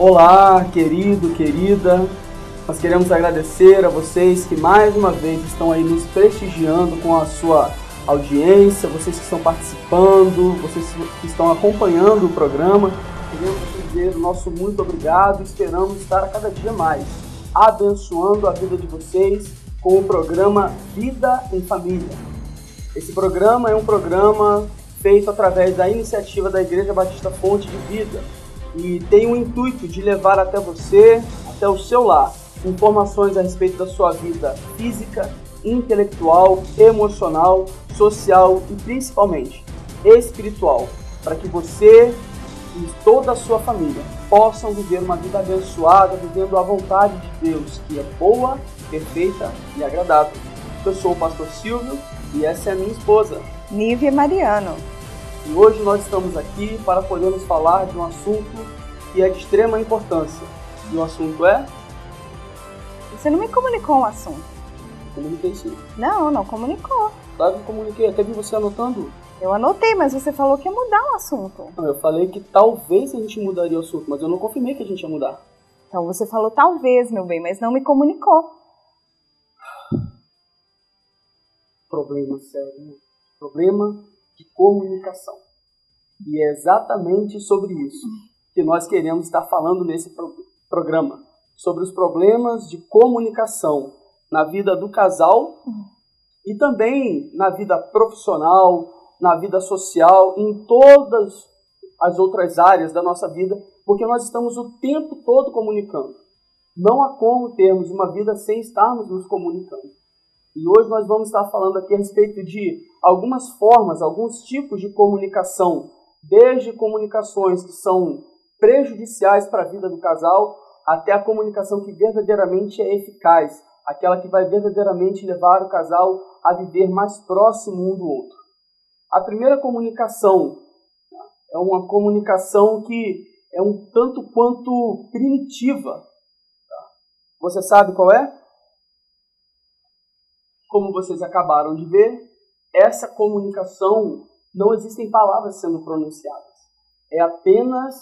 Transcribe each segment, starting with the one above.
Olá, querido, querida. Nós queremos agradecer a vocês que mais uma vez estão aí nos prestigiando com a sua audiência, vocês que estão participando, vocês que estão acompanhando o programa. Queremos dizer o nosso muito obrigado e esperamos estar a cada dia mais abençoando a vida de vocês com o programa Vida em Família. Esse programa é um programa feito através da iniciativa da Igreja Batista Fonte de Vida e tem o intuito de levar até você, até o seu lar, informações a respeito da sua vida física, intelectual, emocional, social e principalmente espiritual, para que você e toda a sua família possam viver uma vida abençoada, vivendo a vontade de Deus, que é boa, perfeita e agradável. Eu sou o pastor Silvio e essa é a minha esposa, Nívia Mariano. E hoje nós estamos aqui para podermos falar de um assunto que é de extrema importância. E o assunto é... Você não me comunicou o assunto. Comuniquei sim. Não comunicou. Claro que comuniquei, até vi você anotando. Eu anotei, mas você falou que ia mudar o assunto. Não, eu falei que talvez a gente mudaria o assunto, mas eu não confirmei que a gente ia mudar. Então você falou talvez, meu bem, mas não me comunicou. Problema sério, né? Problema de comunicação. E é exatamente sobre isso que nós queremos estar falando nesse programa. Sobre os problemas de comunicação na vida do casal e também na vida profissional, na vida social, em todas as outras áreas da nossa vida, porque nós estamos o tempo todo comunicando. Não há como termos uma vida sem estarmos nos comunicando. E hoje nós vamos estar falando aqui a respeito de algumas formas, alguns tipos de comunicação, desde comunicações que são prejudiciais para a vida do casal, até a comunicação que verdadeiramente é eficaz, aquela que vai verdadeiramente levar o casal a viver mais próximo um do outro. A primeira comunicação é uma comunicação que é um tanto quanto primitiva. Você sabe qual é? Como vocês acabaram de ver, essa comunicação não existem palavras sendo pronunciadas. É apenas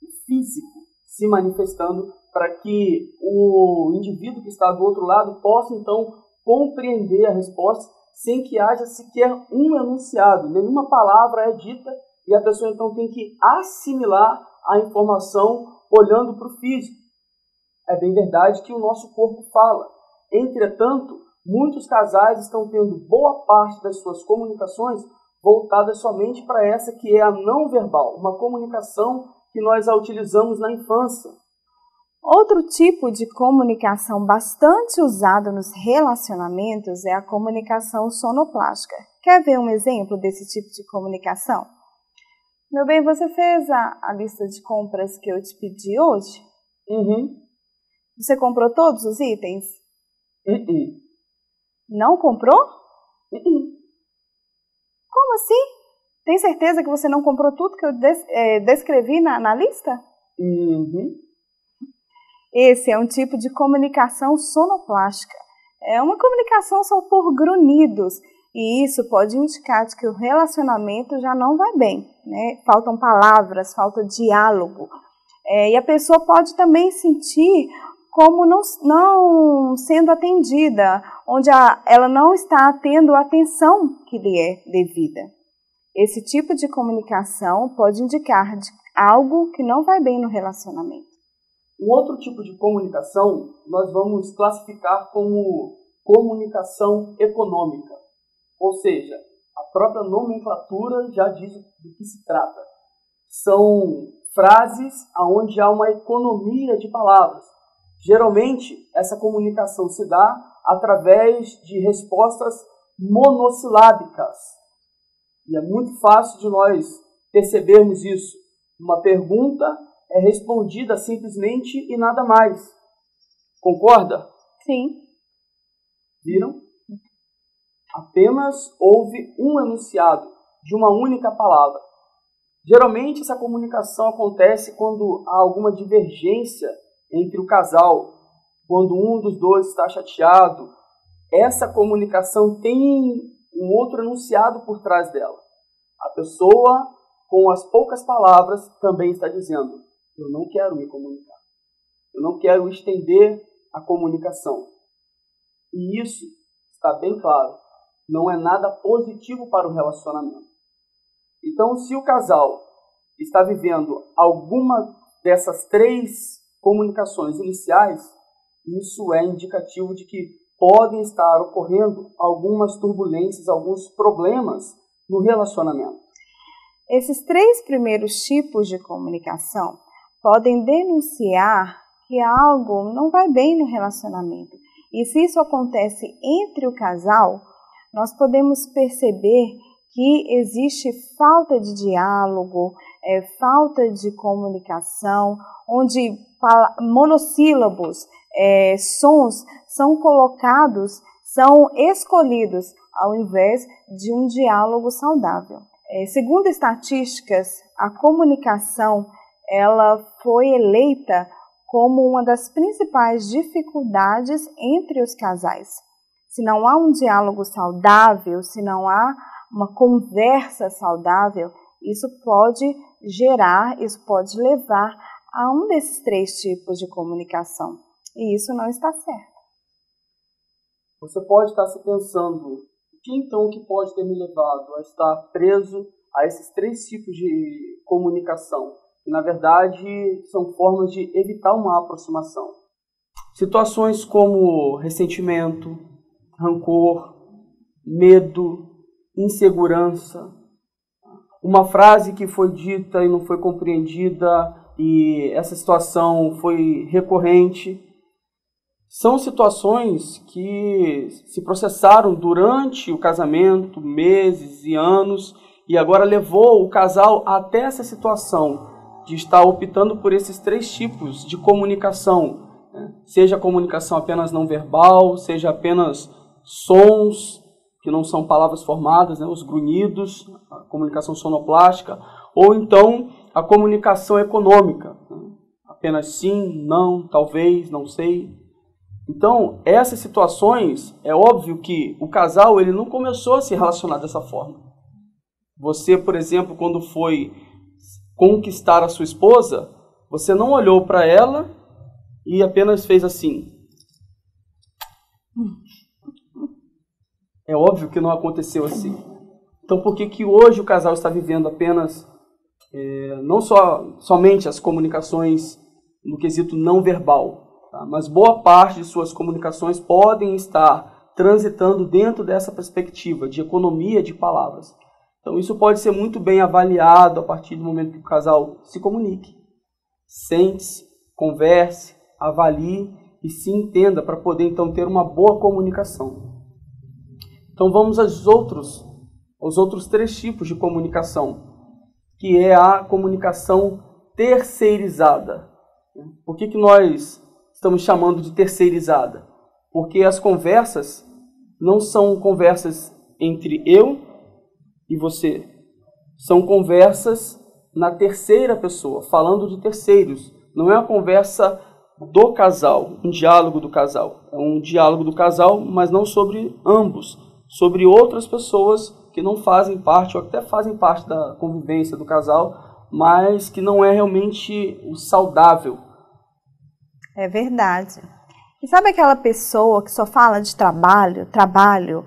o físico se manifestando para que o indivíduo que está do outro lado possa, então, compreender a resposta sem que haja sequer um enunciado. Nenhuma palavra é dita e a pessoa, então, tem que assimilar a informação olhando para o físico. É bem verdade que o nosso corpo fala. Entretanto, muitos casais estão tendo boa parte das suas comunicações voltadas somente para essa que é a não verbal, uma comunicação que nós a utilizamos na infância. Outro tipo de comunicação bastante usado nos relacionamentos é a comunicação sonoplástica. Quer ver um exemplo desse tipo de comunicação? Meu bem, você fez a lista de compras que eu te pedi hoje? Você comprou todos os itens? Não comprou? Como assim? Tem certeza que você não comprou tudo que eu descrevi na lista? Esse é um tipo de comunicação sonoplástica. É uma comunicação só por grunhidos. E isso pode indicar que o relacionamento já não vai bem, né? Faltam palavras, falta diálogo. E a pessoa pode também sentir como não sendo atendida, onde ela não está tendo a atenção que lhe é devida. Esse tipo de comunicação pode indicar algo que não vai bem no relacionamento. Um outro tipo de comunicação nós vamos classificar como comunicação econômica. Ou seja, a própria nomenclatura já diz do que se trata. São frases onde há uma economia de palavras. Geralmente, essa comunicação se dá através de respostas monossilábicas. E é muito fácil de nós percebermos isso. Uma pergunta é respondida simplesmente e nada mais. Concorda? Sim. Viram? Apenas houve um enunciado de uma única palavra. Geralmente, essa comunicação acontece quando há alguma divergência entre o casal, quando um dos dois está chateado. Essa comunicação tem um outro enunciado por trás dela. A pessoa, com as poucas palavras, também está dizendo: eu não quero me comunicar. Eu não quero estender a comunicação. E isso está bem claro, não é nada positivo para o relacionamento. Então, se o casal está vivendo alguma dessas 3 comunicações iniciais, isso é indicativo de que podem estar ocorrendo algumas turbulências, alguns problemas no relacionamento. Esses 3 primeiros tipos de comunicação podem denunciar que algo não vai bem no relacionamento. E se isso acontece entre o casal, nós podemos perceber que existe falta de diálogo, falta de comunicação, onde monossílabos, sons são colocados, são escolhidos, ao invés de um diálogo saudável. Segundo estatísticas, a comunicação ela foi eleita como uma das principais dificuldades entre os casais. Se não há um diálogo saudável, se não há uma conversa saudável, isso pode levar a um desses 3 tipos de comunicação. E isso não está certo. Você pode estar se pensando, o que pode ter me levado a estar preso a esses 3 tipos de comunicação? Que, na verdade, são formas de evitar uma aproximação. Situações como ressentimento, rancor, medo, insegurança, uma frase que foi dita e não foi compreendida e essa situação foi recorrente. São situações que se processaram durante o casamento, meses e anos, e agora levou o casal até essa situação de estar optando por esses 3 tipos de comunicação, né? Seja a comunicação apenas não verbal, seja apenas sons, que não são palavras formadas, né? Os grunhidos, a comunicação sonoplástica, ou então a comunicação econômica, né? Apenas sim, não, talvez, não sei. Então, essas situações, é óbvio que o casal ele não começou a se relacionar dessa forma. Você, por exemplo, quando foi conquistar a sua esposa, você não olhou para ela e apenas fez assim. É óbvio que não aconteceu assim. Então, por que hoje o casal está vivendo apenas, não somente as comunicações no quesito não verbal, tá? Mas boa parte de suas comunicações podem estar transitando dentro dessa perspectiva de economia de palavras. Então, isso pode ser muito bem avaliado a partir do momento que o casal se comunique, sente-se, converse, avalie e se entenda para poder, então, ter uma boa comunicação. Então, vamos aos outros 3 tipos de comunicação, que é a comunicação terceirizada. Por que nós estamos chamando de terceirizada? Porque as conversas não são conversas entre eu e você. São conversas na terceira pessoa, falando de terceiros. Não é uma conversa do casal, um diálogo do casal. É um diálogo do casal, mas não sobre ambos, sobre outras pessoas que não fazem parte, ou até fazem parte da convivência do casal, mas que não é realmente o saudável. É verdade. E sabe aquela pessoa que só fala de trabalho,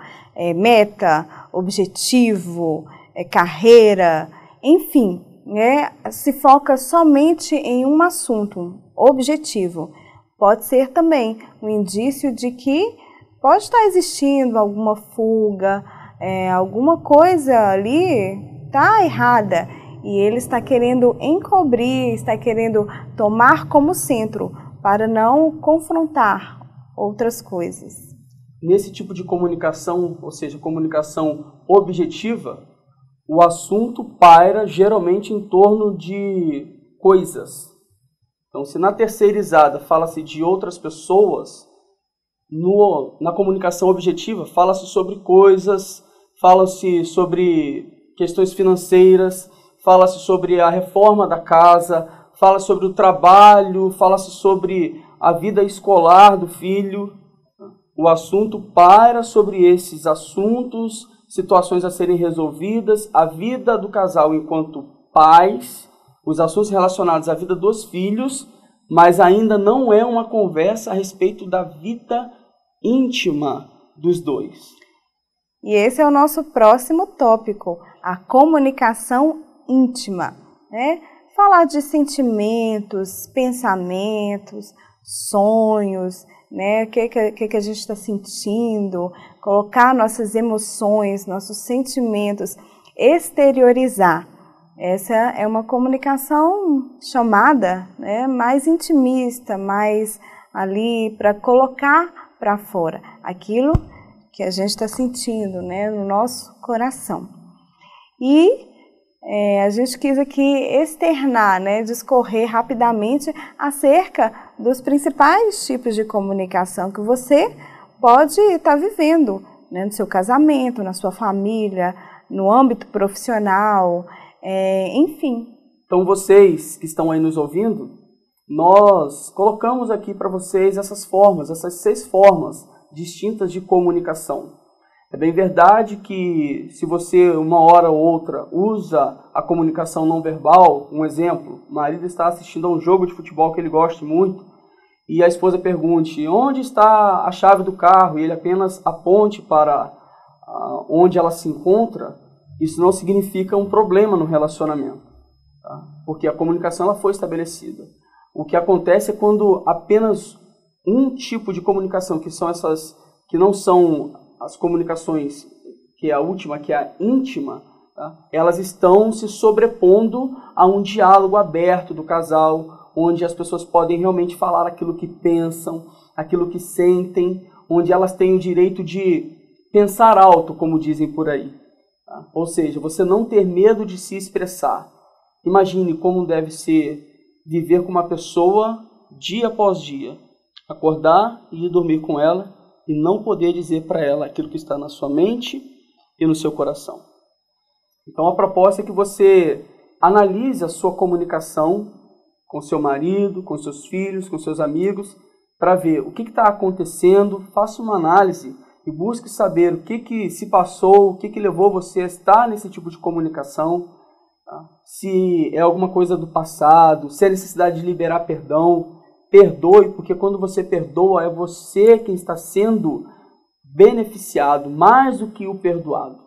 meta, objetivo, carreira, enfim, né? Se foca somente em um assunto, um objetivo. Pode ser também um indício de que pode estar existindo alguma fuga, alguma coisa ali está errada e ele está querendo encobrir, está querendo tomar como centro para não confrontar outras coisas. Nesse tipo de comunicação, ou seja, comunicação objetiva, o assunto paira geralmente em torno de coisas. Então, se na terceirizada fala-se de outras pessoas, na comunicação objetiva fala-se sobre coisas, fala-se sobre questões financeiras, fala-se sobre a reforma da casa, fala sobre o trabalho, fala-se sobre a vida escolar do filho. O assunto paira sobre esses assuntos, situações a serem resolvidas, a vida do casal enquanto pais, os assuntos relacionados à vida dos filhos, mas ainda não é uma conversa a respeito da vida íntima dos dois. E esse é o nosso próximo tópico, a comunicação íntima, né? Falar de sentimentos, pensamentos, sonhos, né? O que a gente está sentindo, colocar nossas emoções, nossos sentimentos, exteriorizar. Essa é uma comunicação chamada, né, mais intimista, mais ali para colocar para fora aquilo que a gente está sentindo, né, no nosso coração. E a gente quis aqui externar, né, discorrer rapidamente acerca dos principais tipos de comunicação que você pode estar vivendo, né, no seu casamento, na sua família, no âmbito profissional, enfim. Então vocês que estão aí nos ouvindo, nós colocamos aqui para vocês essas 6 formas distintas de comunicação. É bem verdade que se você uma hora ou outra usa a comunicação não verbal, um exemplo, o marido está assistindo a um jogo de futebol que ele gosta muito e a esposa pergunte onde está a chave do carro e ele apenas aponte para onde ela se encontra, isso não significa um problema no relacionamento, tá? Porque a comunicação ela foi estabelecida. O que acontece é quando apenas um tipo de comunicação, que são essas que não são as comunicações, que é a última, que é a íntima, tá? Elas estão se sobrepondo a um diálogo aberto do casal, onde as pessoas podem realmente falar aquilo que pensam, aquilo que sentem, onde elas têm o direito de pensar alto, como dizem por aí. Tá? Ou seja, você não ter medo de se expressar. Imagine como deve ser viver com uma pessoa dia após dia, acordar e ir dormir com ela, e não poder dizer para ela aquilo que está na sua mente e no seu coração. Então a proposta é que você analise a sua comunicação com seu marido, com seus filhos, com seus amigos, para ver o que está acontecendo, faça uma análise e busque saber o que se passou, o que levou você a estar nesse tipo de comunicação, tá? Se é alguma coisa do passado, se é necessidade de liberar perdão. Perdoe, porque quando você perdoa, é você quem está sendo beneficiado mais do que o perdoado.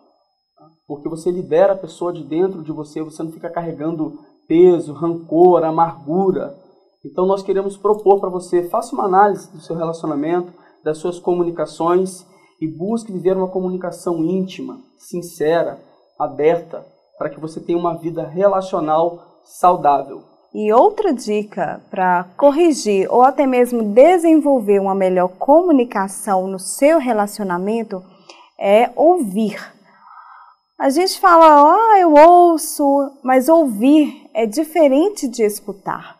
Porque você libera a pessoa de dentro de você, você não fica carregando peso, rancor, amargura. Então nós queremos propor para você, faça uma análise do seu relacionamento, das suas comunicações e busque viver uma comunicação íntima, sincera, aberta, para que você tenha uma vida relacional saudável. E outra dica para corrigir ou até mesmo desenvolver uma melhor comunicação no seu relacionamento é ouvir. A gente fala, eu ouço, mas ouvir é diferente de escutar.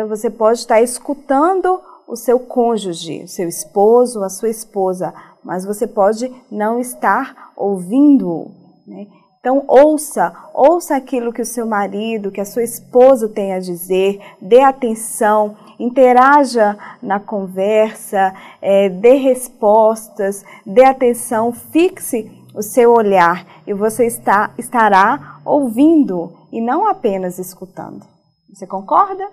Você pode estar escutando o seu cônjuge, o seu esposo, a sua esposa, mas você pode não estar ouvindo, né? Então, ouça aquilo que o seu marido, que a sua esposa tem a dizer, dê atenção, interaja na conversa, dê respostas, dê atenção, fixe o seu olhar e você estará ouvindo e não apenas escutando. Você concorda?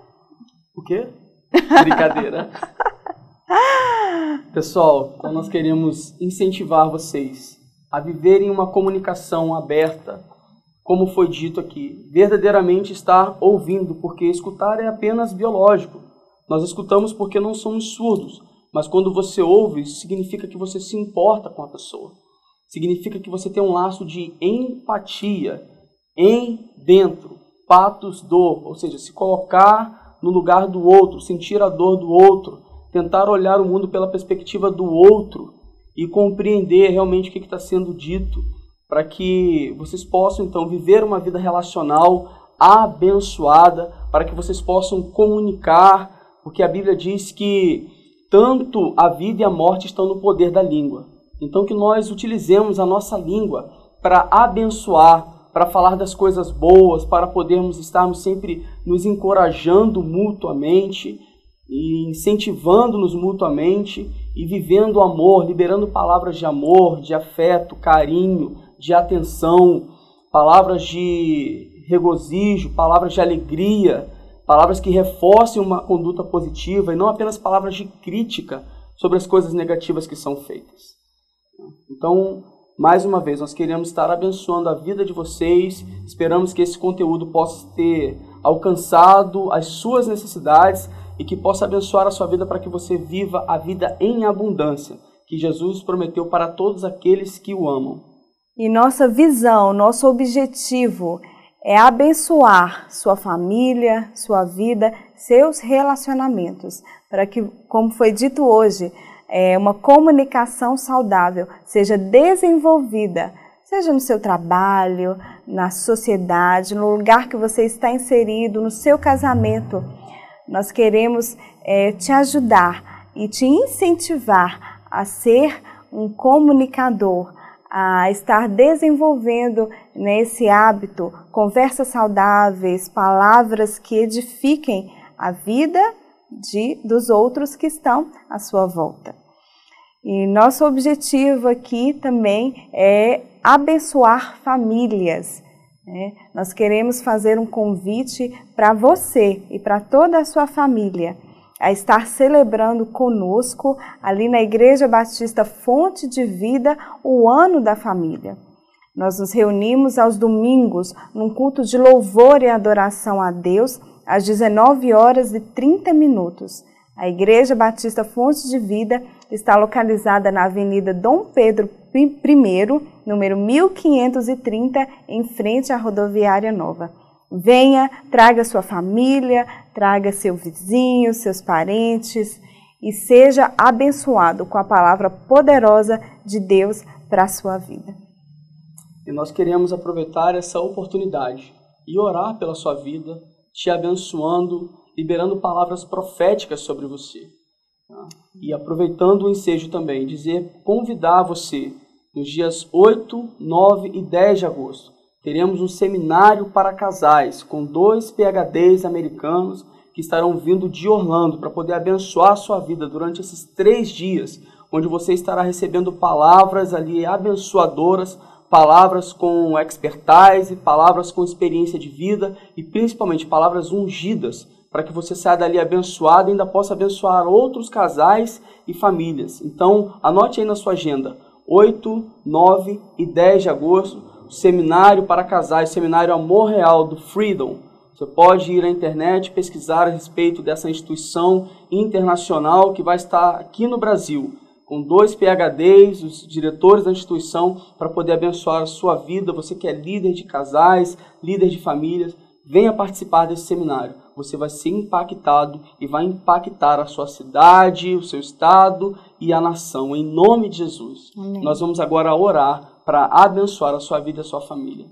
O quê? Brincadeira. Pessoal, então nós queremos incentivar vocês a viverem uma comunicação aberta, como foi dito aqui, verdadeiramente estar ouvindo, porque escutar é apenas biológico. Nós escutamos porque não somos surdos, mas quando você ouve, isso significa que você se importa com a pessoa. Significa que você tem um laço de empatia em dentro, patos dor, ou seja, se colocar no lugar do outro, sentir a dor do outro, tentar olhar o mundo pela perspectiva do outro, e compreender realmente o que está sendo dito, para que vocês possam, então, viver uma vida relacional abençoada, para que vocês possam comunicar, porque a Bíblia diz que tanto a vida e a morte estão no poder da língua. Então, que nós utilizemos a nossa língua para abençoar, para falar das coisas boas, para podermos estarmos sempre nos encorajando mutuamente, e incentivando-nos mutuamente e vivendo o amor, liberando palavras de amor, de afeto, carinho, de atenção, palavras de regozijo, palavras de alegria, palavras que reforcem uma conduta positiva e não apenas palavras de crítica sobre as coisas negativas que são feitas. Então, mais uma vez, nós queremos estar abençoando a vida de vocês, esperamos que esse conteúdo possa ter alcançado as suas necessidades e que possa abençoar a sua vida para que você viva a vida em abundância, que Jesus prometeu para todos aqueles que o amam. E nossa visão, nosso objetivo é abençoar sua família, sua vida, seus relacionamentos, para que, como foi dito hoje, uma comunicação saudável seja desenvolvida, seja no seu trabalho, na sociedade, no lugar que você está inserido, no seu casamento. Nós queremos te ajudar e te incentivar a ser um comunicador, a estar desenvolvendo nesse hábito conversas saudáveis, palavras que edifiquem a vida dos outros que estão à sua volta. E nosso objetivo aqui também é abençoar famílias. Nós queremos fazer um convite para você e para toda a sua família a estar celebrando conosco ali na Igreja Batista Fonte de Vida o Ano da Família. Nós nos reunimos aos domingos num culto de louvor e adoração a Deus às 19h30. A Igreja Batista Fonte de Vida está localizada na Avenida Dom Pedro I, número 1530, em frente à Rodoviária Nova. Venha, traga sua família, traga seu vizinho, seus parentes e seja abençoado com a palavra poderosa de Deus para a sua vida. E nós queremos aproveitar essa oportunidade e orar pela sua vida, te abençoando, liberando palavras proféticas sobre você. E aproveitando o ensejo também, convidar você, nos dias 8, 9 e 10 de agosto, teremos um seminário para casais com 2 PhDs americanos que estarão vindo de Orlando para poder abençoar a sua vida durante esses 3 dias, onde você estará recebendo palavras ali abençoadoras, palavras com expertise, palavras com experiência de vida e principalmente palavras ungidas, para que você saia dali abençoado e ainda possa abençoar outros casais e famílias. Então, anote aí na sua agenda, 8, 9 e 10 de agosto, o seminário para casais, o seminário Amor Real do Freedom. Você pode ir à internet pesquisar a respeito dessa instituição internacional que vai estar aqui no Brasil, com 2 PhDs, os diretores da instituição, para poder abençoar a sua vida. Você que é líder de casais, líder de famílias, venha participar desse seminário. Você vai ser impactado e vai impactar a sua cidade, o seu estado e a nação, em nome de Jesus. Amém. Nós vamos agora orar para abençoar a sua vida e a sua família.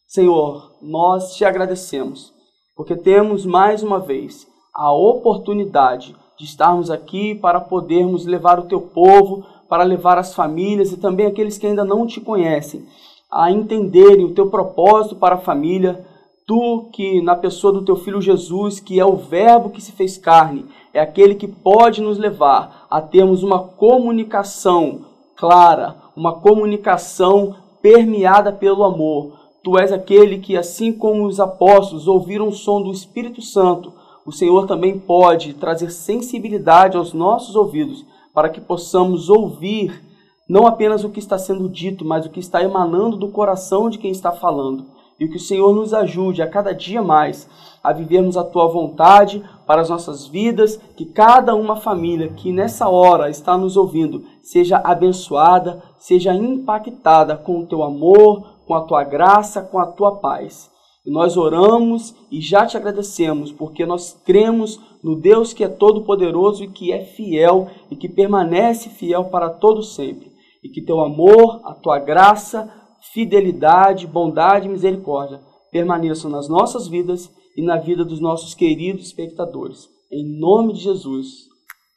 Senhor, nós te agradecemos, porque temos mais uma vez a oportunidade de estarmos aqui para podermos levar o teu povo, para levar as famílias e também aqueles que ainda não te conhecem, a entenderem o teu propósito para a família. Tu que na pessoa do teu Filho Jesus, que é o verbo que se fez carne, é aquele que pode nos levar a termos uma comunicação clara, uma comunicação permeada pelo amor. Tu és aquele que, assim como os apóstolos ouviram o som do Espírito Santo, o Senhor também pode trazer sensibilidade aos nossos ouvidos, para que possamos ouvir não apenas o que está sendo dito, mas o que está emanando do coração de quem está falando. E que o Senhor nos ajude a cada dia mais a vivermos a Tua vontade para as nossas vidas, que cada uma família que nessa hora está nos ouvindo seja abençoada, seja impactada com o Teu amor, com a Tua graça, com a Tua paz. E nós oramos e já Te agradecemos, porque nós cremos no Deus que é todo-poderoso e que é fiel e que permanece fiel para todo sempre. E que Teu amor, a Tua graça, fidelidade, bondade e misericórdia permaneçam nas nossas vidas e na vida dos nossos queridos espectadores. Em nome de Jesus,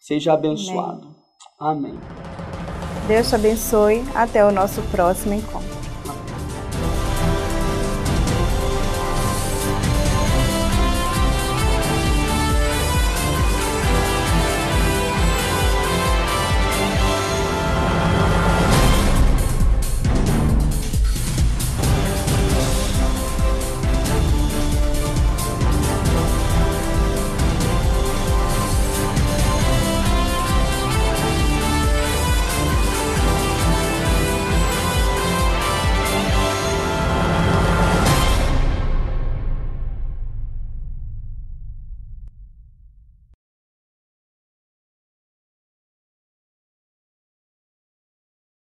seja abençoado. Amém. Deus te abençoe. Até o nosso próximo encontro.